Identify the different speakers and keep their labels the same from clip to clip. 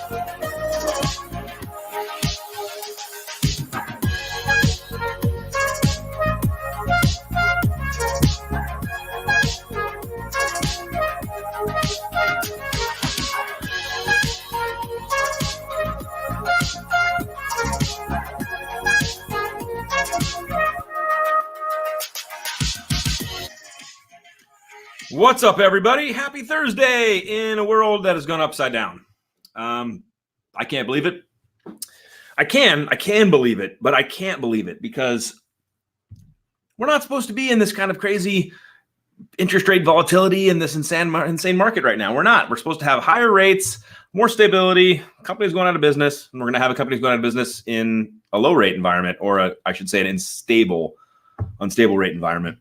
Speaker 1: What's up, everybody? Happy Thursday in a world that has gone upside down. I can't believe it. I can believe it, but I can't believe it because we're not supposed to be in this kind of crazy interest rate volatility in this insane market right now. We're not. We're supposed to have higher rates, more stability, companies going out of business, and we're going to have a companies going out of business in a low rate environment, or I should say an unstable rate environment.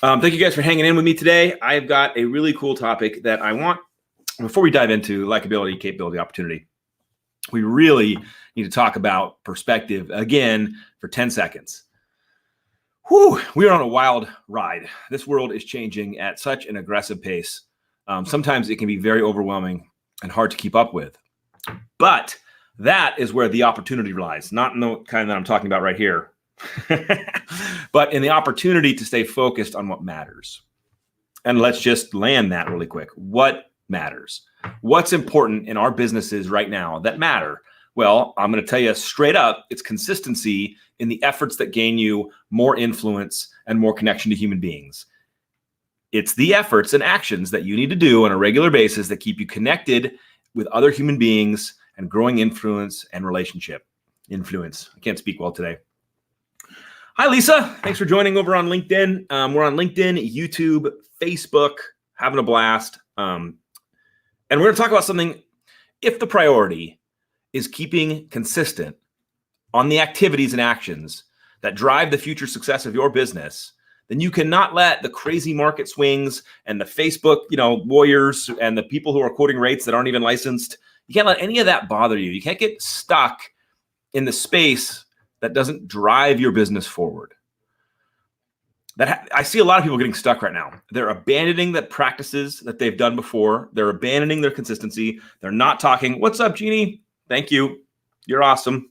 Speaker 1: Thank you guys for hanging in with me today. I've got a really cool topic that I want, before we dive into likability, capability, opportunity, we really need to talk about perspective again for 10 seconds. Whew, we are on a wild ride. This world is changing at such an aggressive pace. Sometimes it can be very overwhelming and hard to keep up with. But that is where the opportunity lies, not in the kind that I'm talking about right here. But in the opportunity to stay focused on what matters. And let's just land that really quick. What matters? What's important in our businesses right now that matter? Well, I'm going to tell you straight up, it's consistency in the efforts that gain you more influence and more connection to human beings. It's the efforts and actions that you need to do on a regular basis that keep you connected with other human beings and growing influence and relationship. Influence. I can't speak well today. Hi, Lisa. Thanks for joining over on LinkedIn. We're on LinkedIn, YouTube, Facebook, having a blast. And we're going to talk about something. If the priority is keeping consistent on the activities and actions that drive the future success of your business, then you cannot let the crazy market swings and the Facebook, warriors and the people who are quoting rates that aren't even licensed. You can't let any of that bother you. You can't get stuck in the space that doesn't drive your business forward. I see a lot of people getting stuck right now. They're abandoning the practices that they've done before. They're abandoning their consistency. They're not talking, "What's up, Jeannie? Thank you. You're awesome."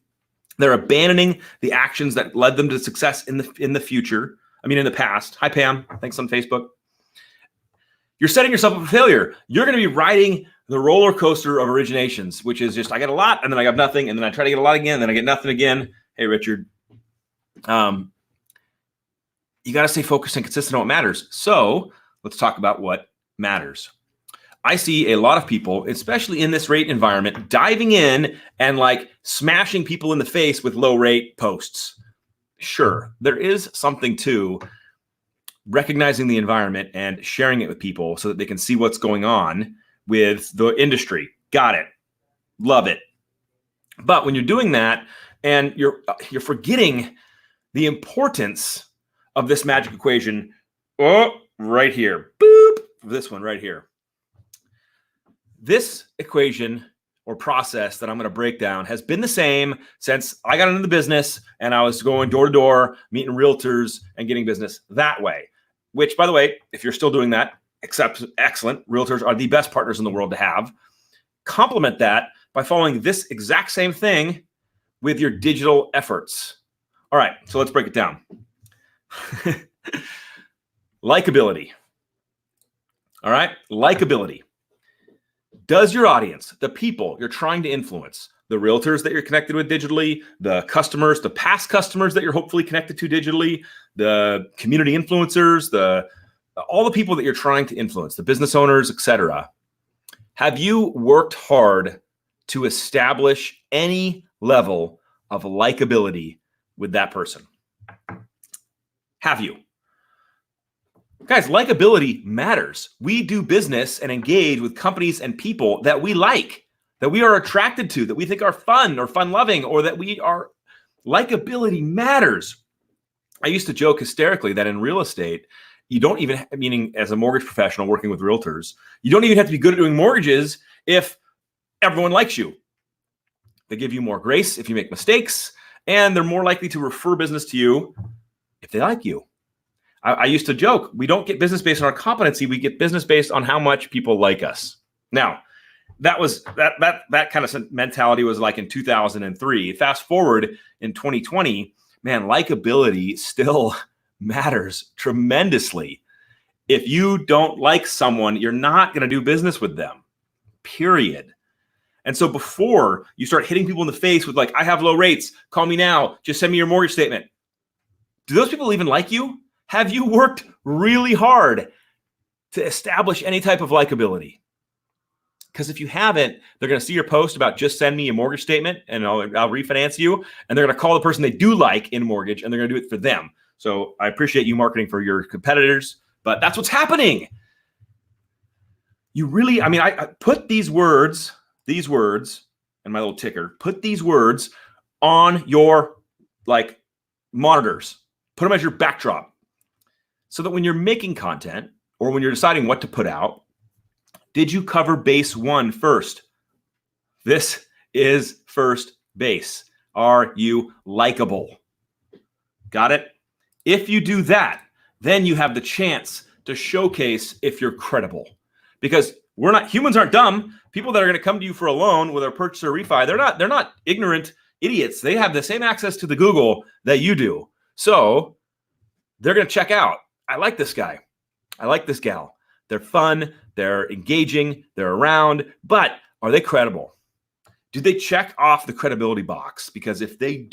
Speaker 1: They're abandoning the actions that led them to success in the future. In the past. Hi, Pam. Thanks on Facebook. You're setting yourself up for failure. You're going to be riding the roller coaster of originations, which is just, I get a lot, and then I got nothing, and then I try to get a lot again, and then I get nothing again. Hey, Richard. You got to stay focused and consistent on what matters. So let's talk about what matters. I see a lot of people, especially in this rate environment, diving in and smashing people in the face with low rate posts. Sure, there is something to recognizing the environment and sharing it with people so that they can see what's going on with the industry. Got it. Love it. But when you're doing that, and you're forgetting the importance of this magic equation. Oh, right here. Boop. This one right here. This equation or process that I'm going to break down has been the same since I got into the business and I was going door to door, meeting realtors and getting business that way. Which, by the way, if you're still doing that, excellent. Realtors are the best partners in the world to have. Complement that by following this exact same thing with your digital efforts. All right, so let's break it down. Likability. All right, likability. Does your audience, the people you're trying to influence, the realtors that you're connected with digitally, the customers, the past customers that you're hopefully connected to digitally, the community influencers, all the people that you're trying to influence, the business owners, etc. Have you worked hard to establish any level of likability with that person? Have you? Guys, likability matters. We do business and engage with companies and people that we like, that we are attracted to, that we think are fun or fun-loving, or that we are. Likability matters. I used to joke hysterically that in real estate, you don't even, meaning as a mortgage professional working with realtors, you don't even have to be good at doing mortgages if everyone likes you. They give you more grace if you make mistakes, and they're more likely to refer business to you if they like you. I used to joke, we don't get business based on our competency, we get business based on how much people like us. Now, that kind of mentality was like in 2003. Fast forward in 2020, man, likability still matters tremendously. If you don't like someone, you're not going to do business with them, period. And so before you start hitting people in the face with like, I have low rates, call me now, just send me your mortgage statement. Do those people even like you? Have you worked really hard to establish any type of likability? Because if you haven't, they're going to see your post about just send me a mortgage statement and I'll refinance you. And they're going to call the person they do like in mortgage and they're going to do it for them. So I appreciate you marketing for your competitors, but that's what's happening. You really, I mean, I put these words and my little ticker, put these words on your like monitors, put them as your backdrop so that when you're making content or when you're deciding what to put out, did you cover base one first? This is first base. Are you likable? Got it? If you do that, then you have the chance to showcase if you're credible. Because humans aren't dumb. People that are going to come to you for a loan with a purchase or refi, they're not ignorant idiots. They have the same access to the Google that you do. So they're going to check out. I like this guy. I like this gal. They're fun. They're engaging. They're around. But are they credible? Do they check off the credibility box? Because if you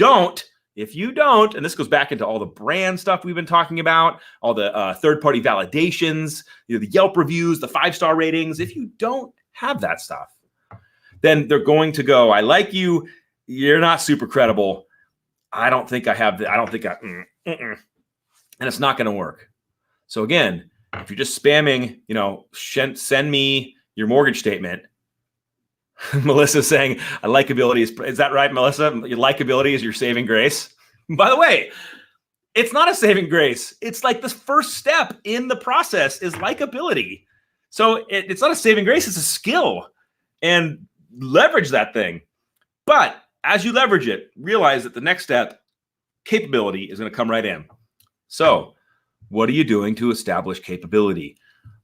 Speaker 1: don't, and this goes back into all the brand stuff we've been talking about, all the third-party validations, the Yelp reviews, the 5-star ratings. If you don't have that stuff, then they're going to go, I like you. You're not super credible. I don't think I have and it's not going to work. So again, if you're just spamming, send me your mortgage statement. Melissa's saying, likability is that right, Melissa? Your likability is your saving grace. By the way, it's not a saving grace. It's like the first step in the process is likability. So it's not a saving grace, it's a skill. And leverage that thing. But as you leverage it, realize that the next step, capability, is going to come right in. So what are you doing to establish capability?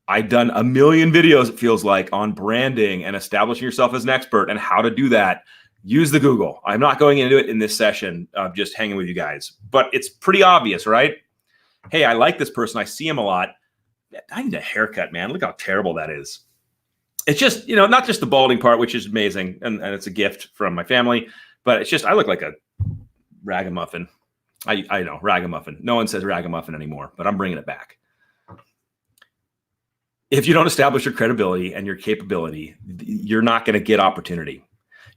Speaker 1: I've done a million videos, it feels like, on branding and establishing yourself as an expert and how to do that. Use the Google. I'm not going into it in this session of just hanging with you guys, but it's pretty obvious, right? Hey, I like this person. I see him a lot. I need a haircut, man. Look how terrible that is. It's just, not just the balding part, which is amazing, and it's a gift from my family, but it's just, I look like a ragamuffin. I know, ragamuffin. No one says ragamuffin anymore, but I'm bringing it back. If you don't establish your credibility and your capability, you're not going to get opportunity.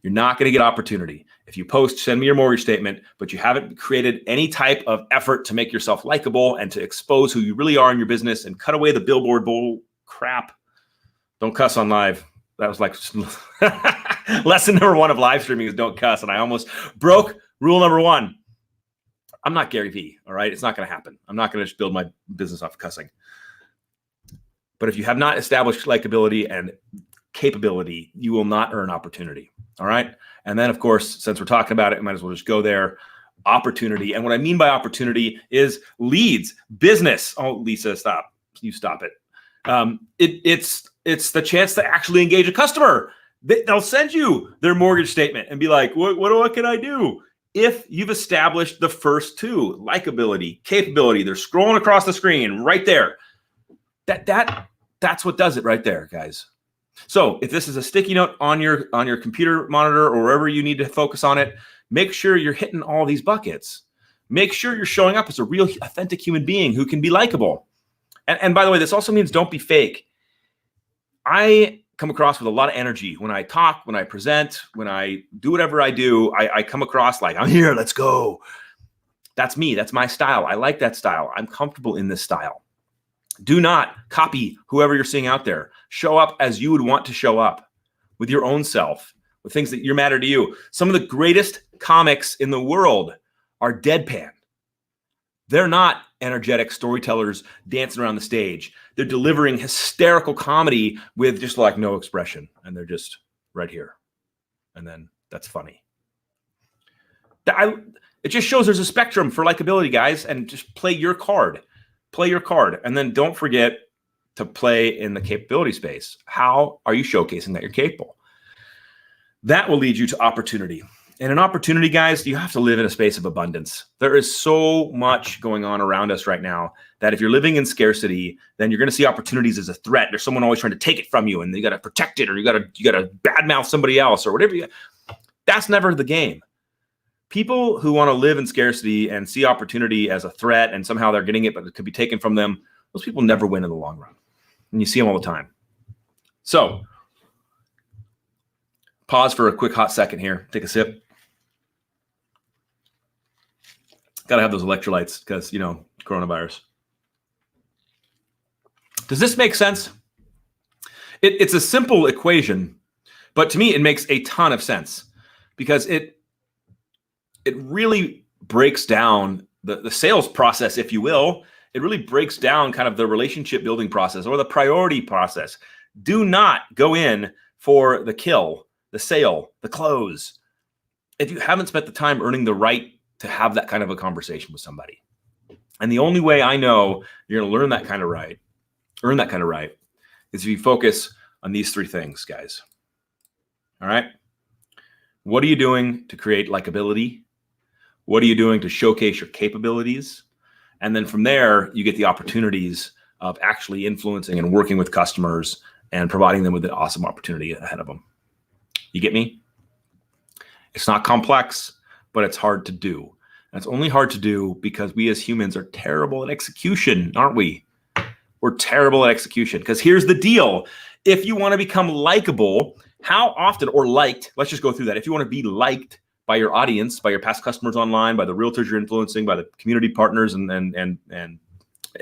Speaker 1: You're not going to get opportunity. If you post, send me your mortgage statement, but you haven't created any type of effort to make yourself likable and to expose who you really are in your business and cut away the billboard bull crap. Don't cuss on live. That was like lesson number 1 of live streaming is don't cuss. And I almost broke rule number 1. I'm not Gary Vee, all right? It's not going to happen. I'm not going to just build my business off of cussing. But if you have not established likability and capability, you will not earn opportunity, all right? And then, of course, since we're talking about it, I might as well just go there. Opportunity. And what I mean by opportunity is leads, business. Oh, Lisa, stop. You stop it. It's the chance to actually engage a customer. They'll send you their mortgage statement and be like, what can I do? If you've established the first 2, likability, capability, they're scrolling across the screen right there. That's what does it right there, guys. So if this is a sticky note on your computer monitor or wherever you need to focus on it, make sure you're hitting all these buckets. Make sure you're showing up as a real authentic human being who can be likable. And by the way, this also means don't be fake. I come across with a lot of energy when I talk, when I present, when I do whatever I do. I come across like, I'm here, let's go. That's me. That's my style. I like that style. I'm comfortable in this style. Do not copy whoever you're seeing out there. Show up as you would want to show up with your own self, with things that matter to you. Some of the greatest comics in the world are deadpan. They're not energetic storytellers dancing around the stage. They're delivering hysterical comedy with just like no expression. And they're just right here. And then that's funny. It just shows there's a spectrum for likability, guys, and just play your card. Play your card. And then don't forget to play in the capability space. How are you showcasing that you're capable? That will lead you to opportunity. And in opportunity, guys, you have to live in a space of abundance. There is so much going on around us right now that if you're living in scarcity, then you're going to see opportunities as a threat. There's someone always trying to take it from you, and you got to protect it, or you got to badmouth somebody else, or whatever. That's never the game. People who want to live in scarcity and see opportunity as a threat, and somehow they're getting it, but it could be taken from them, those people never win in the long run. And you see them all the time. So pause for a quick hot second here. Take a sip. Got to have those electrolytes because, coronavirus. Does this make sense? It's a simple equation, but to me, it makes a ton of sense because it really breaks down the sales process, if you will. It really breaks down kind of the relationship building process or the priority process. Do not go in for the kill, the sale, the close, if you haven't spent the time earning the right to have that kind of a conversation with somebody. And the only way I know you're going to earn that kind of right, is if you focus on these three things, guys. All right. What are you doing to create likability? What are you doing to showcase your capabilities? And then from there, you get the opportunities of actually influencing and working with customers and providing them with an awesome opportunity ahead of them. You get me? It's not complex, but it's hard to do. And it's only hard to do because we as humans are terrible at execution, aren't we? We're terrible at execution. Because here's the deal. If you want to become likable, how often, or liked, let's just go through that. If you want to be liked by your audience, by your past customers online, by the realtors you're influencing, by the community partners and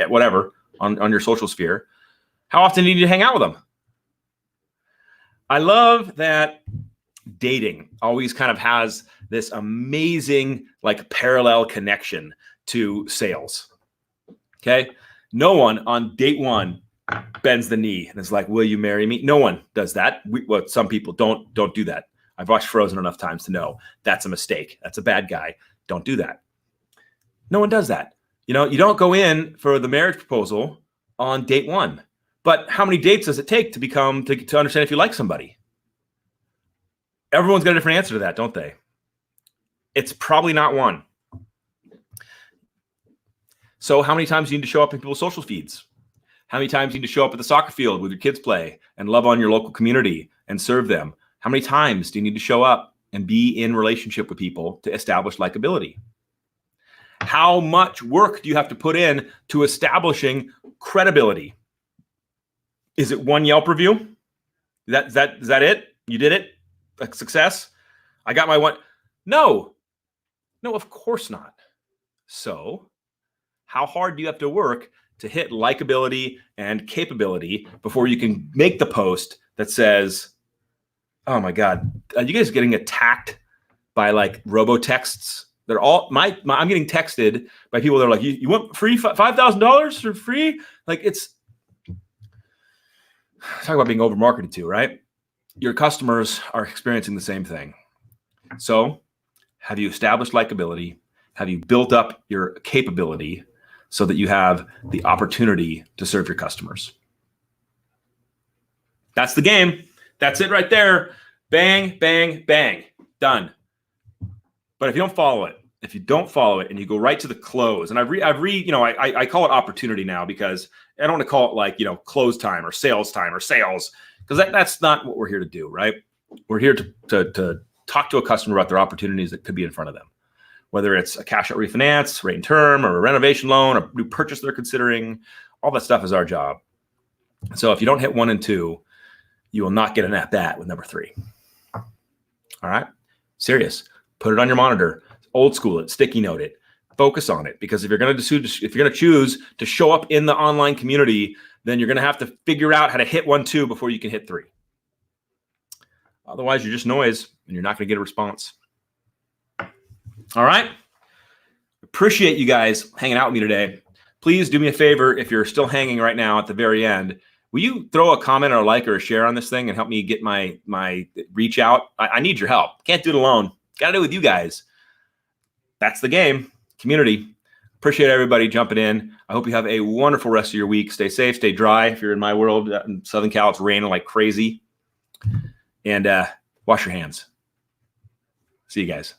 Speaker 1: whatever on your social sphere, how often do you need to hang out with them? I love that dating always kind of has this amazing parallel connection to sales. Okay. No one on date one bends the knee and is like, will you marry me? No one does that. Some people don't do that. I've watched Frozen enough times to know that's a mistake. That's a bad guy. Don't do that. No one does that. You don't go in for the marriage proposal on date one. But how many dates does it take to understand if you like somebody? Everyone's got a different answer to that, don't they? It's probably not one. So how many times do you need to show up in people's social feeds? How many times do you need to show up at the soccer field with your kids play and love on your local community and serve them? How many times do you need to show up and be in relationship with people to establish likability? How much work do you have to put in to establishing credibility? Is it one Yelp review? Is that it? You did it? A success? I got my one. No, of course not. So how hard do you have to work to hit likability and capability before you can make the post that says, oh my God, are you guys getting attacked by robo-texts? They're all I'm getting texted by people that are like, you want free $5,000 for free? It's talk about being over-marketed to, right? Your customers are experiencing the same thing. So have you established likability? Have you built up your capability so that you have the opportunity to serve your customers? That's the game. That's it right there. Bang, bang, bang. Done. But if you don't follow it, and you go right to the close, and I call it opportunity now because I don't want to call it close time or sales, because that's not what we're here to do, right? We're here to talk to a customer about their opportunities that could be in front of them, whether it's a cash out refinance, rate and term, or a renovation loan, or new purchase they're considering. All that stuff is our job. So if you don't hit 1 and 2, you will not get an at bat with number 3. All right, serious. Put it on your monitor. Old school it. Sticky note it. Focus on it, because if you're going to choose to show up in the online community, then you're going to have to figure out how to hit 1, 2 before you can hit 3. Otherwise, you're just noise, and you're not going to get a response. All right. Appreciate you guys hanging out with me today. Please do me a favor, if you're still hanging right now at the very end, will you throw a comment or a like or a share on this thing and help me get my reach out? I need your help. Can't do it alone. Got to do it with you guys. That's the game. Community. Appreciate everybody jumping in. I hope you have a wonderful rest of your week. Stay safe, stay dry. If you're in my world, in Southern Cal, it's raining like crazy. And wash your hands. See you guys.